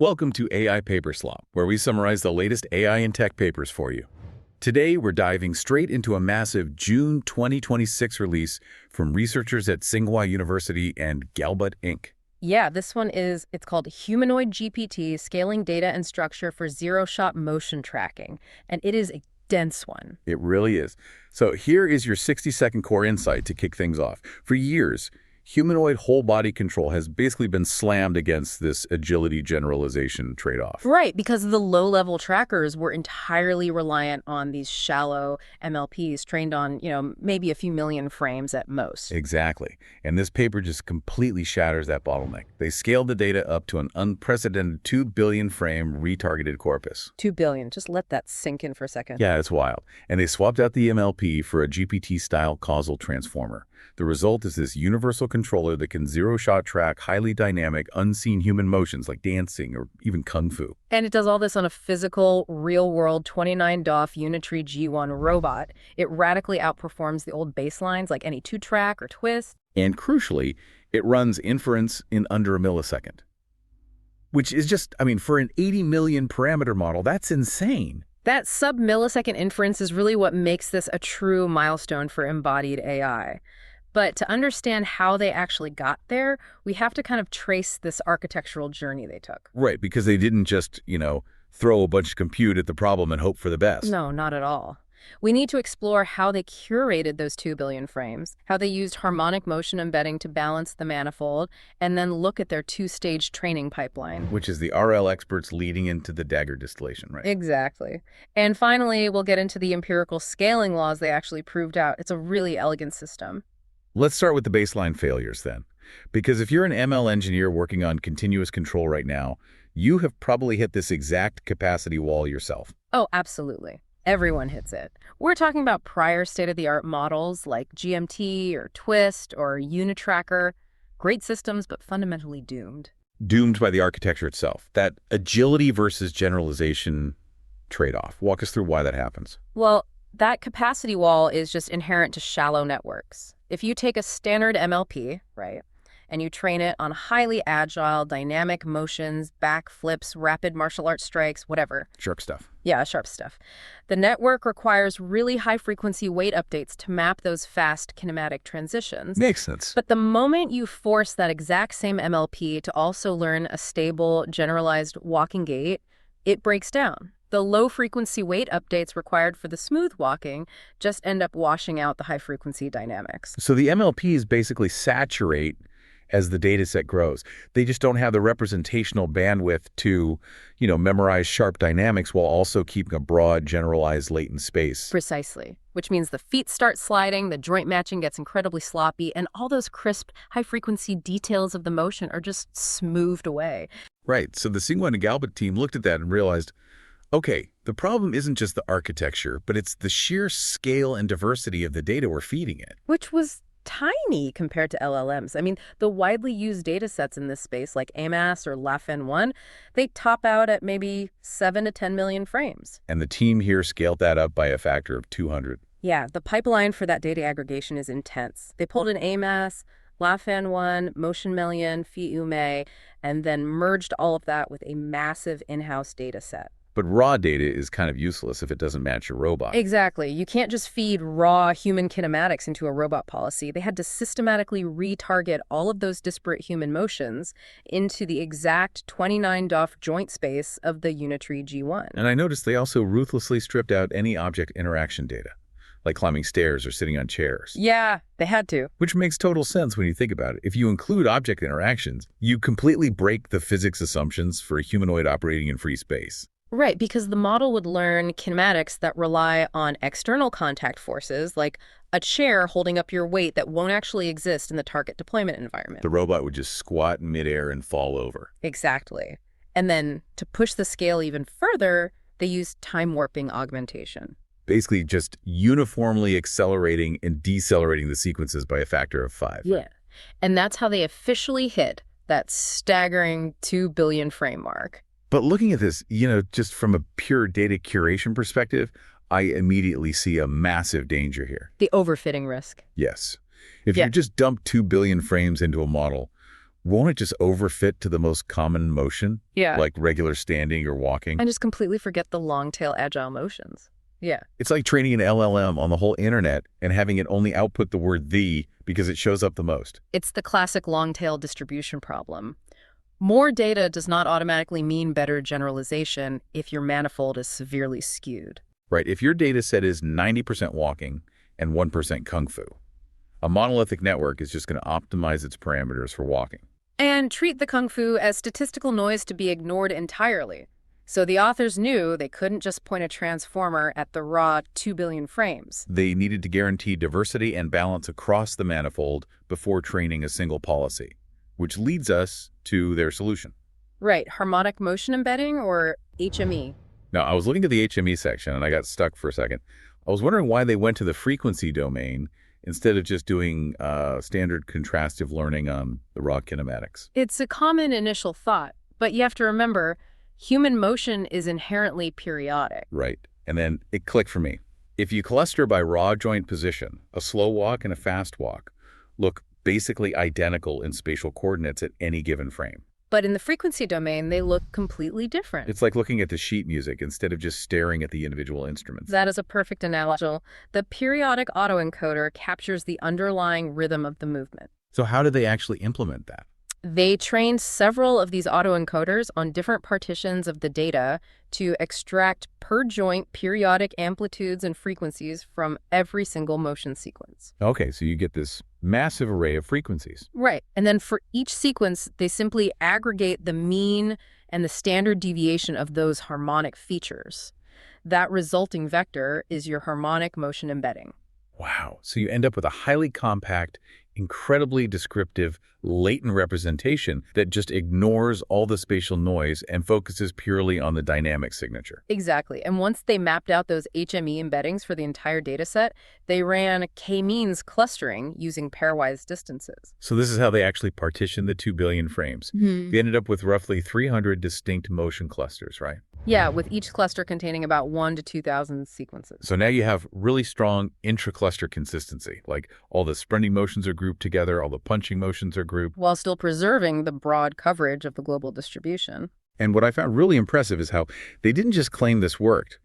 Welcome to AI Paper Slop, where we summarize the latest AI and tech papers for you. Today, we're diving straight into a massive June 2026 release from researchers at Tsinghua University and Galbut Inc. Yeah, this one it's called Humanoid-GPT, Scaling Data and Structure for Zero-Shot Motion Tracking, and it is a dense one. It really is. So here is your 60-second core insight to kick things off. For years, humanoid whole-body control has basically been slammed against this agility generalization trade-off. Right, because the low-level trackers were entirely reliant on these shallow MLPs trained on, maybe a few million frames at most. Exactly. And this paper just completely shatters that bottleneck. They scaled the data up to an unprecedented 2 billion frame retargeted corpus. 2 billion. Just let that sink in for a second. Yeah, it's wild. And they swapped out the MLP for a GPT-style Causal Transformer. The result is this universal controller that can zero-shot track highly dynamic, unseen human motions like dancing or even kung fu. And it does all this on a physical, real-world 29 DOF Unitree G1 robot. It radically outperforms the old baselines like any 2-track or twist. And crucially, it runs inference in under a millisecond. Which is just, for an 80 million parameter model, that's insane. That sub-millisecond inference is really what makes this a true milestone for embodied AI. But to understand how they actually got there, we have to kind of trace this architectural journey they took. Right, because they didn't just, throw a bunch of compute at the problem and hope for the best. No, not at all. We need to explore how they curated those 2 billion frames, how they used harmonic motion embedding to balance the manifold, and then look at their 2-stage training pipeline. Which is the RL experts leading into the DAgger distillation, right? Exactly. And finally, we'll get into the empirical scaling laws they actually proved out. It's a really elegant system. Let's start with the baseline failures then. Because if you're an ML engineer working on continuous control right now, you have probably hit this exact capacity wall yourself. Oh, absolutely. Everyone hits it. We're talking about prior state-of-the-art models like GMT or Twist or Unitracker. Great systems, but fundamentally doomed. Doomed by the architecture itself. That agility versus generalization trade-off. Walk us through why that happens. Well, that capacity wall is just inherent to shallow networks. If you take a standard MLP, right, and you train it on highly agile, dynamic motions, backflips, rapid martial arts strikes, whatever. Sharp stuff. Yeah, sharp stuff. The network requires really high-frequency weight updates to map those fast kinematic transitions. Makes sense. But the moment you force that exact same MLP to also learn a stable, generalized walking gait, it breaks down. The low-frequency weight updates required for the smooth walking just end up washing out the high-frequency dynamics. So the MLPs basically saturate as the data set grows. They just don't have the representational bandwidth to, memorize sharp dynamics while also keeping a broad, generalized latent space. Precisely. Which means the feet start sliding, the joint matching gets incredibly sloppy, and all those crisp, high-frequency details of the motion are just smoothed away. Right. So the Tsinghua and Galbut team looked at that and realized, okay, the problem isn't just the architecture, but it's the sheer scale and diversity of the data we're feeding it. Which was tiny compared to LLMs. The widely used data sets in this space, like AMAS or LAFN1, they top out at maybe 7 to 10 million frames. And the team here scaled that up by a factor of 200. Yeah, the pipeline for that data aggregation is intense. They pulled in AMAS, LAFN1, Motion Million, PHI-UME, and then merged all of that with a massive in-house data set. But raw data is kind of useless if it doesn't match your robot. Exactly. You can't just feed raw human kinematics into a robot policy. They had to systematically retarget all of those disparate human motions into the exact 29 DOF joint space of the Unitree G1. And I noticed they also ruthlessly stripped out any object interaction data, like climbing stairs or sitting on chairs. Yeah, they had to. Which makes total sense when you think about it. If you include object interactions, you completely break the physics assumptions for a humanoid operating in free space. Right, because the model would learn kinematics that rely on external contact forces, like a chair holding up your weight that won't actually exist in the target deployment environment. The robot would just squat in midair and fall over. Exactly. And then to push the scale even further, they used time warping augmentation. Basically just uniformly accelerating and decelerating the sequences by a factor of 5. Yeah. And that's how they officially hit that staggering 2 billion frame mark. But looking at this, just from a pure data curation perspective, I immediately see a massive danger here. The overfitting risk. Yes. If you just dump 2 billion frames into a model, Won't it just overfit to the most common motion, Yeah. like regular standing or walking? And just completely forget the long-tail agile motions. Yeah. It's like training an LLM on the whole internet and having it only output the word "the" because it shows up the most. It's the classic long-tail distribution problem. More data does not automatically mean better generalization if your manifold is severely skewed. Right, if your data set is 90% walking and 1% kung fu, a monolithic network is just going to optimize its parameters for walking. And treat the kung fu as statistical noise to be ignored entirely. So the authors knew they couldn't just point a transformer at the raw 2 billion frames. They needed to guarantee diversity and balance across the manifold before training a single policy, which leads us to their solution. Right, Harmonic Motion Embedding, or HME. Now, I was looking at the HME section and I got stuck for a second. I was wondering why they went to the frequency domain instead of just doing standard contrastive learning on the raw kinematics. It's a common initial thought, but you have to remember, human motion is inherently periodic. Right. And then it clicked for me. If you cluster by raw joint position, a slow walk and a fast walk look basically identical in spatial coordinates at any given frame. But in the frequency domain, they look completely different. It's like looking at the sheet music instead of just staring at the individual instruments. That is a perfect analogy. The periodic autoencoder captures the underlying rhythm of the movement. So how did they actually implement that? They trained several of these autoencoders on different partitions of the data to extract per-joint periodic amplitudes and frequencies from every single motion sequence. Okay, so you get this massive array of frequencies. Right. And then for each sequence, they simply aggregate the mean and the standard deviation of those harmonic features. That resulting vector is your harmonic motion embedding. Wow. So you end up with a highly compact, incredibly descriptive, latent representation that just ignores all the spatial noise and focuses purely on the dynamic signature. Exactly. And once they mapped out those HME embeddings for the entire data set, they ran k-means clustering using pairwise distances. So this is how they actually partitioned the 2 billion frames. They ended up with roughly 300 distinct motion clusters, right? Yeah, with each cluster containing about 1 to 2,000 sequences. So now you have really strong intra-cluster consistency, like all the sprinting motions are grouped together, all the punching motions are grouped. While still preserving the broad coverage of the global distribution. And what I found really impressive is how they didn't just claim this worked.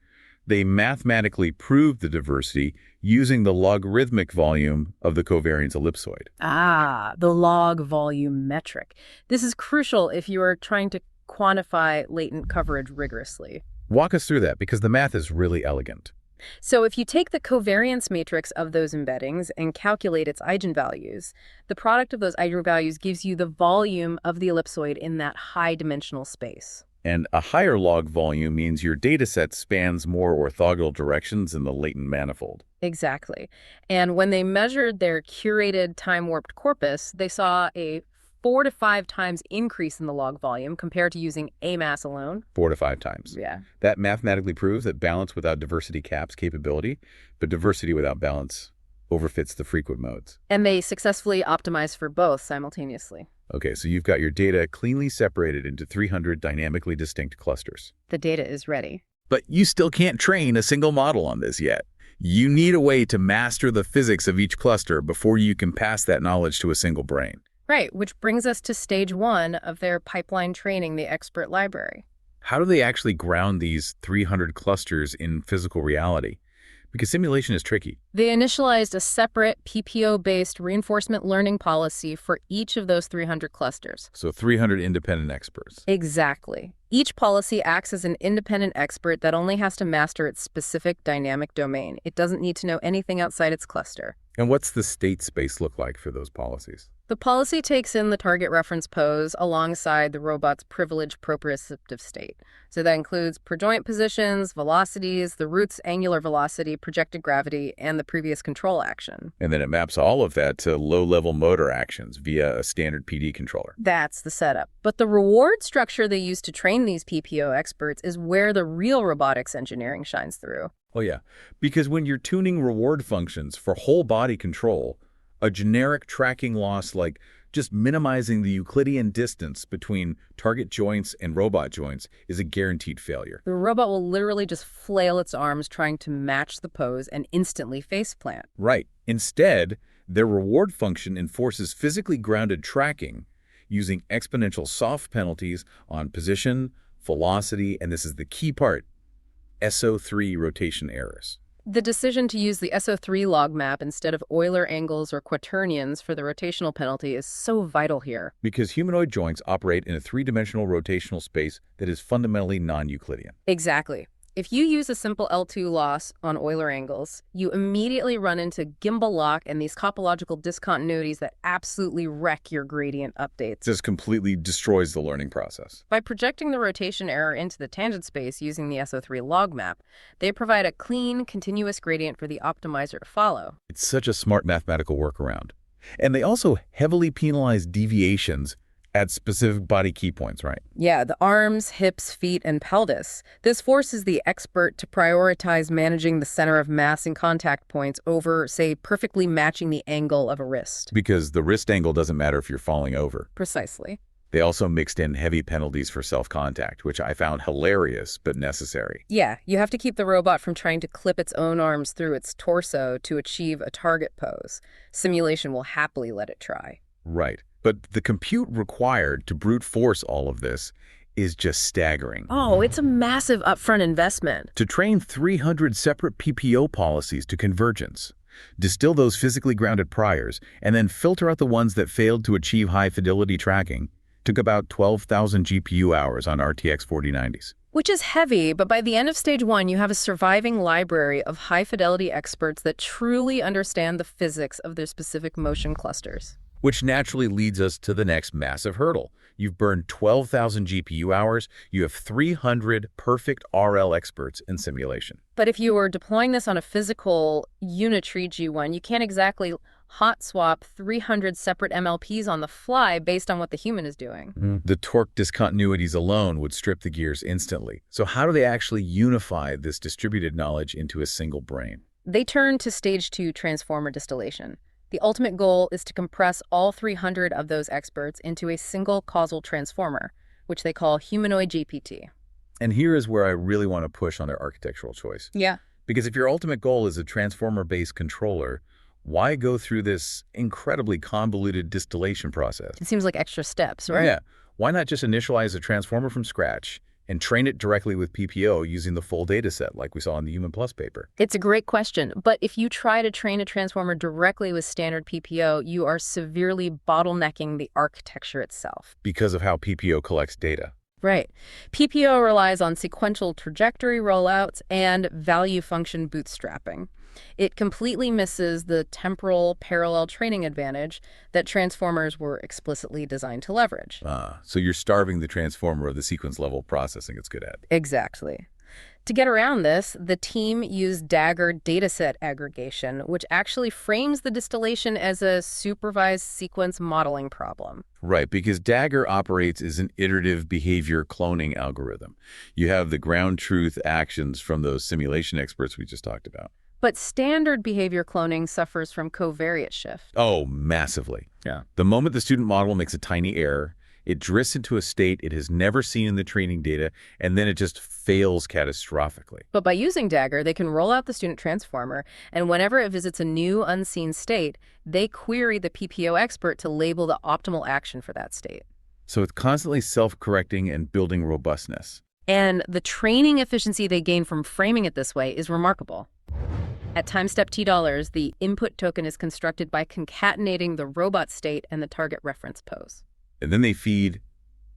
They mathematically proved the diversity using the logarithmic volume of the covariance ellipsoid. Ah, the log volume metric. This is crucial if you are trying to quantify latent coverage rigorously. Walk us through that, because the math is really elegant. So if you take the covariance matrix of those embeddings and calculate its eigenvalues, the product of those eigenvalues gives you the volume of the ellipsoid in that high-dimensional space. And a higher log volume means your data set spans more orthogonal directions in the latent manifold. Exactly. And when they measured their curated time-warped corpus, they saw a 4 to 5 times increase in the log volume compared to using A mass alone. 4 to 5 times. Yeah. That mathematically proves that balance without diversity caps capability, but diversity without balance overfits the frequent modes. And they successfully optimized for both simultaneously. Okay, so you've got your data cleanly separated into 300 dynamically distinct clusters. The data is ready. But you still can't train a single model on this yet. You need a way to master the physics of each cluster before you can pass that knowledge to a single brain. Right, which brings us to stage 1 of their pipeline training, the expert library. How do they actually ground these 300 clusters in physical reality? Because simulation is tricky. They initialized a separate PPO-based reinforcement learning policy for each of those 300 clusters. So 300 independent experts. Exactly. Each policy acts as an independent expert that only has to master its specific dynamic domain. It doesn't need to know anything outside its cluster. And what's the state space look like for those policies? The policy takes in the target reference pose alongside the robot's privileged proprioceptive state. So that includes per joint positions, velocities, the root's angular velocity, projected gravity, and the previous control action. And then it maps all of that to low-level motor actions via a standard PD controller. That's the setup. But the reward structure they use to train these PPO experts is where the real robotics engineering shines through. Oh yeah, because when you're tuning reward functions for whole body control, a generic tracking loss like just minimizing the Euclidean distance between target joints and robot joints is a guaranteed failure. The robot will literally just flail its arms trying to match the pose and instantly faceplant. Right. Instead, their reward function enforces physically grounded tracking using exponential soft penalties on position, velocity, and this is the key part, SO3 rotation errors. The decision to use the SO3 log map instead of Euler angles or quaternions for the rotational penalty is so vital here. Because humanoid joints operate in a three-dimensional rotational space that is fundamentally non-Euclidean. Exactly. If you use a simple L2 loss on Euler angles, you immediately run into gimbal lock and these topological discontinuities that absolutely wreck your gradient updates. This completely destroys the learning process. By projecting the rotation error into the tangent space using the SO3 log map, they provide a clean, continuous gradient for the optimizer to follow. It's such a smart mathematical workaround. And they also heavily penalize deviations at specific body key points, right? Yeah, the arms, hips, feet, and pelvis. This forces the expert to prioritize managing the center of mass and contact points over, say, perfectly matching the angle of a wrist. Because the wrist angle doesn't matter if you're falling over. Precisely. They also mixed in heavy penalties for self-contact, which I found hilarious but necessary. Yeah, you have to keep the robot from trying to clip its own arms through its torso to achieve a target pose. Simulation will happily let it try. Right. But the compute required to brute force all of this is just staggering. Oh, it's a massive upfront investment. To train 300 separate PPO policies to convergence, distill those physically grounded priors, and then filter out the ones that failed to achieve high-fidelity tracking took about 12,000 GPU hours on RTX 4090s. Which is heavy, but by the end of stage 1, you have a surviving library of high-fidelity experts that truly understand the physics of their specific motion clusters. Which naturally leads us to the next massive hurdle. You've burned 12,000 GPU hours. You have 300 perfect RL experts in simulation. But if you were deploying this on a physical unitary G1, you can't exactly hot swap 300 separate MLPs on the fly based on what the human is doing. The torque discontinuities alone would strip the gears instantly. So how do they actually unify this distributed knowledge into a single brain? They turn to stage 2 transformer distillation. The ultimate goal is to compress all 300 of those experts into a single causal transformer, which they call Humanoid-GPT. And here is where I really want to push on their architectural choice. Yeah. Because if your ultimate goal is a transformer-based controller, why go through this incredibly convoluted distillation process? It seems like extra steps, right? Yeah. Why not just initialize a transformer from scratch and train it directly with PPO using the full data set like we saw in the Human Plus paper? It's a great question, but if you try to train a transformer directly with standard PPO, you are severely bottlenecking the architecture itself. Because of how PPO collects data. Right. PPO relies on sequential trajectory rollouts and value function bootstrapping. It completely misses the temporal parallel training advantage that transformers were explicitly designed to leverage. So you're starving the transformer of the sequence level processing it's good at. Exactly. To get around this, the team used DAgger dataset aggregation, which actually frames the distillation as a supervised sequence modeling problem. Right, because DAgger operates as an iterative behavior cloning algorithm. You have the ground truth actions from those simulation experts we just talked about. But standard behavior cloning suffers from covariate shift. Oh, massively. Yeah. The moment the student model makes a tiny error, it drifts into a state it has never seen in the training data, and then it just fails catastrophically. But by using DAgger, they can roll out the student transformer, and whenever it visits a new unseen state, they query the PPO expert to label the optimal action for that state. So it's constantly self-correcting and building robustness. And the training efficiency they gain from framing it this way is remarkable. At time step $T, the input token is constructed by concatenating the robot state and the target reference pose. And then they feed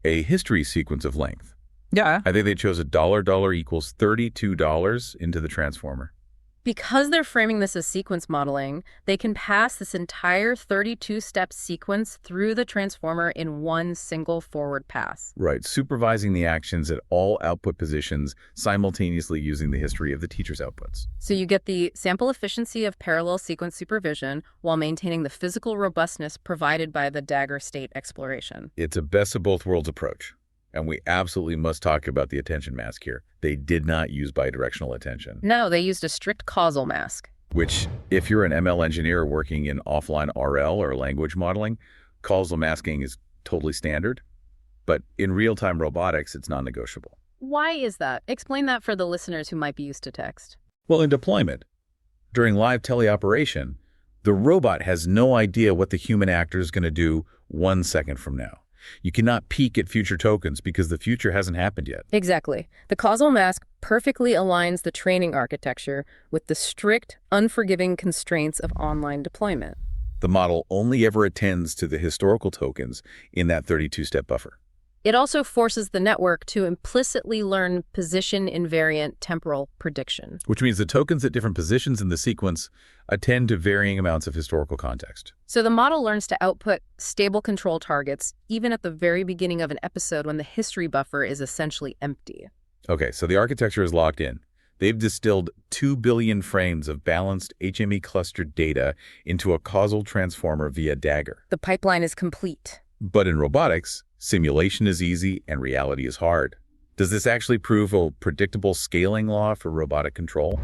a history sequence of length. Yeah. I think they chose $$ equals $32 into the transformer. Because they're framing this as sequence modeling, they can pass this entire 32-step sequence through the transformer in one single forward pass. Right, supervising the actions at all output positions, simultaneously using the history of the teacher's outputs. So you get the sample efficiency of parallel sequence supervision while maintaining the physical robustness provided by the DAgger state exploration. It's a best of both worlds approach. And we absolutely must talk about the attention mask here. They did not use bidirectional attention. No, they used a strict causal mask. Which, if you're an ML engineer working in offline RL or language modeling, causal masking is totally standard. But in real-time robotics, it's non-negotiable. Why is that? Explain that for the listeners who might be used to text. Well, in deployment, during live teleoperation, the robot has no idea what the human actor is going to do 1 second from now. You cannot peek at future tokens because the future hasn't happened yet. Exactly. The causal mask perfectly aligns the training architecture with the strict, unforgiving constraints of online deployment. The model only ever attends to the historical tokens in that 32-step buffer. It also forces the network to implicitly learn position-invariant temporal prediction. Which means the tokens at different positions in the sequence attend to varying amounts of historical context. So the model learns to output stable control targets even at the very beginning of an episode when the history buffer is essentially empty. Okay, so the architecture is locked in. They've distilled 2 billion frames of balanced HME clustered data into a causal transformer via DAgger. The pipeline is complete. But in robotics, simulation is easy and reality is hard. Does this actually prove a predictable scaling law for robotic control?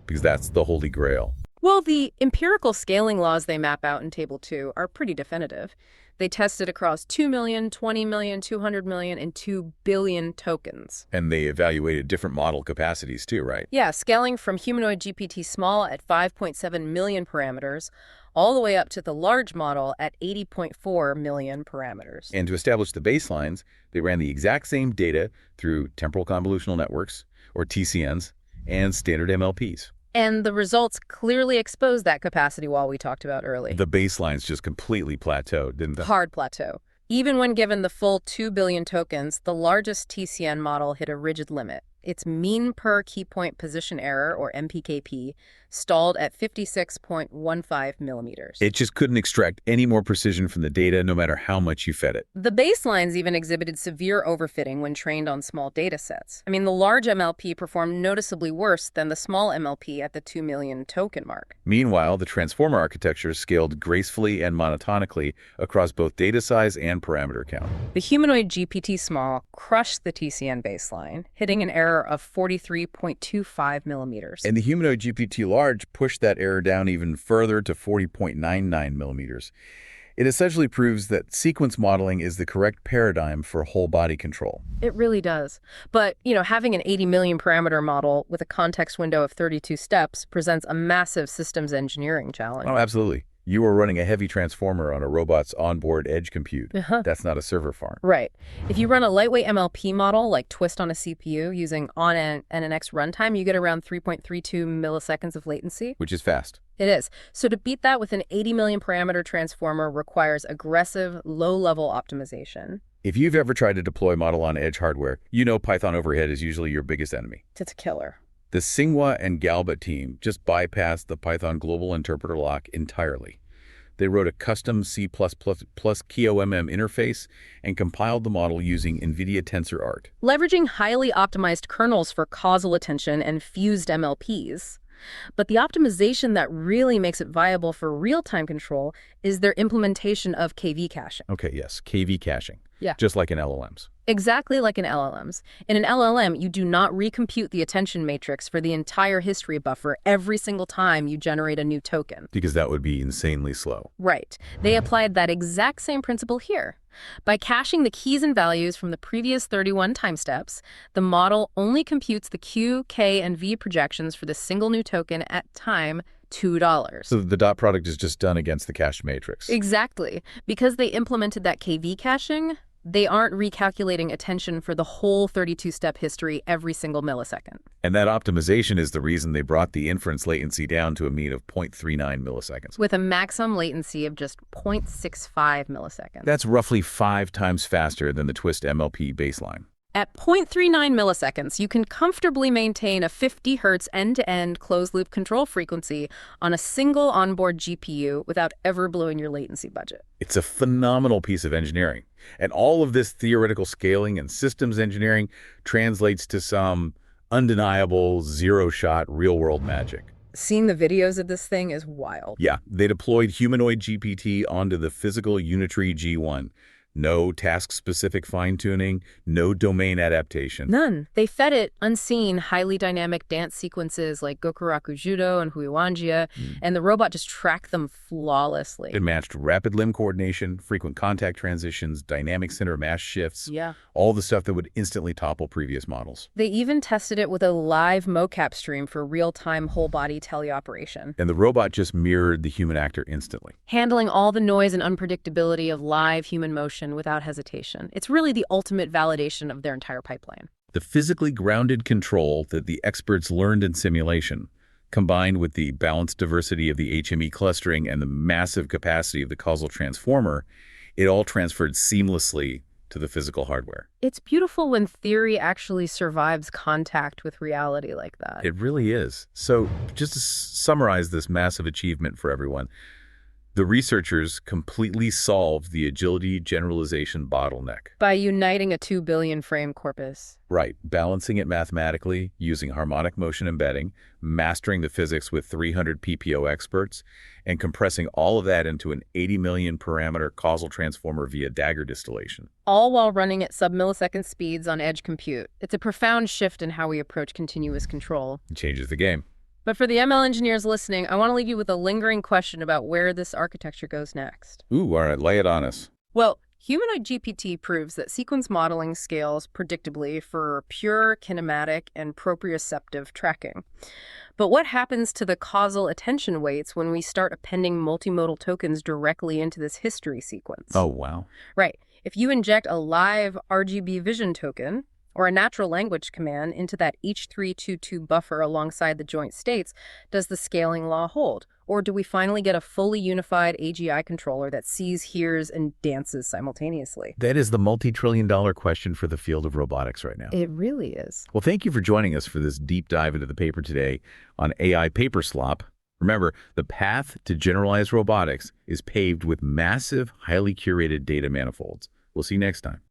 Because that's the holy grail. Well, the empirical scaling laws they map out in Table 2 are pretty definitive. They tested across 2 million, 20 million, 200 million, and 2 billion tokens. And they evaluated different model capacities too, right? Yeah, scaling from Humanoid-GPT small at 5.7 million parameters all the way up to the large model at 80.4 million parameters. And to establish the baselines, they ran the exact same data through temporal convolutional networks, or TCNs, and standard MLPs. And the results clearly expose that capacity wall we talked about earlier. The baselines just completely plateaued, didn't they? Hard plateau. Even when given the full 2 billion tokens, the largest TCN model hit a rigid limit. Its mean per key point position error, or MPKP, stalled at 56.15 millimeters. It just couldn't extract any more precision from the data, no matter how much you fed it. The baselines even exhibited severe overfitting when trained on small data sets. I mean, the large MLP performed noticeably worse than the small MLP at the 2 million token mark. Meanwhile, the transformer architecture scaled gracefully and monotonically across both data size and parameter count. The Humanoid-GPT small crushed the TCN baseline, hitting an error of 43.25 millimeters. And the Humanoid-GPT large pushed that error down even further to 40.99 millimeters. It essentially proves that sequence modeling is the correct paradigm for whole body control. It really does. But, having an 80 million parameter model with a context window of 32 steps presents a massive systems engineering challenge. Oh, absolutely. You are running a heavy transformer on a robot's onboard edge compute. That's not a server farm. Right. If you run a lightweight MLP model like Twist on a CPU using on-NX runtime, you get around 3.32 milliseconds of latency. Which is fast. It is. So to beat that with an 80 million parameter transformer requires aggressive, low-level optimization. If you've ever tried to deploy model-on-edge hardware, you know Python overhead is usually your biggest enemy. It's a killer. The Tsinghua and Galba team just bypassed the Python global interpreter lock entirely. They wrote a custom C++ plus KOMM interface and compiled the model using NVIDIA TensorArt. Leveraging highly optimized kernels for causal attention and fused MLPs. But the optimization that really makes it viable for real-time control is their implementation of KV caching. Okay, yes, KV caching. Yeah. Just like in LLMs. Exactly like in LLMs. In an LLM, you do not recompute the attention matrix for the entire history buffer every single time you generate a new token. Because that would be insanely slow. Right. They applied that exact same principle here. By caching the keys and values from the previous 31 time steps, the model only computes the Q, K, and V projections for the single new token at time $2. So the dot product is just done against the cached matrix. Exactly. Because they implemented that KV caching, they aren't recalculating attention for the whole 32-step history every single millisecond. And that optimization is the reason they brought the inference latency down to a mean of 0.39 milliseconds. With a maximum latency of just 0.65 milliseconds. That's roughly 5 times faster than the Twist MLP baseline. At 0.39 milliseconds, you can comfortably maintain a 50 hertz end-to-end closed-loop control frequency on a single onboard GPU without ever blowing your latency budget. It's a phenomenal piece of engineering. And all of this theoretical scaling and systems engineering translates to some undeniable zero-shot real-world magic. Seeing the videos of this thing is wild. Yeah, they deployed Humanoid-GPT onto the physical Unitree G1. No task-specific fine-tuning, no domain adaptation. None. They fed it unseen, highly dynamic dance sequences like Gokuraku Judo and Huiwanjia, and the robot just tracked them flawlessly. It matched rapid limb coordination, frequent contact transitions, dynamic center mass shifts, Yeah. all the stuff that would instantly topple previous models. They even tested it with a live mocap stream for real-time whole-body teleoperation. And the robot just mirrored the human actor instantly. Handling all the noise and unpredictability of live human motion action without hesitation. It's really the ultimate validation of their entire pipeline. The physically grounded control that the experts learned in simulation, combined with the balanced diversity of the HME clustering and the massive capacity of the Causal Transformer, it all transferred seamlessly to the physical hardware. It's beautiful when theory actually survives contact with reality like that. It really is. So just to summarize this massive achievement for everyone, the researchers completely solved the agility generalization bottleneck. By uniting a 2 billion frame corpus. Right, balancing it mathematically, using harmonic motion embedding, mastering the physics with 300 PPO experts, and compressing all of that into an 80 million parameter causal transformer via DAgger distillation. All while running at sub-millisecond speeds on edge compute. It's a profound shift in how we approach continuous control. It changes the game. But for the ML engineers listening, I want to leave you with a lingering question about where this architecture goes next. Ooh, all right, lay it on us. Well, Humanoid-GPT proves that sequence modeling scales predictably for pure kinematic and proprioceptive tracking. But what happens to the causal attention weights when we start appending multimodal tokens directly into this history sequence? Oh, wow. Right. If you inject a live RGB vision token or a natural language command into that H322 buffer alongside the joint states, does the scaling law hold? Or do we finally get a fully unified AGI controller that sees, hears, and dances simultaneously? That is the multi-trillion-dollar question for the field of robotics right now. It really is. Well, thank you for joining us for this deep dive into the paper today on AI paper slop. Remember, the path to generalized robotics is paved with massive, highly curated data manifolds. We'll see you next time.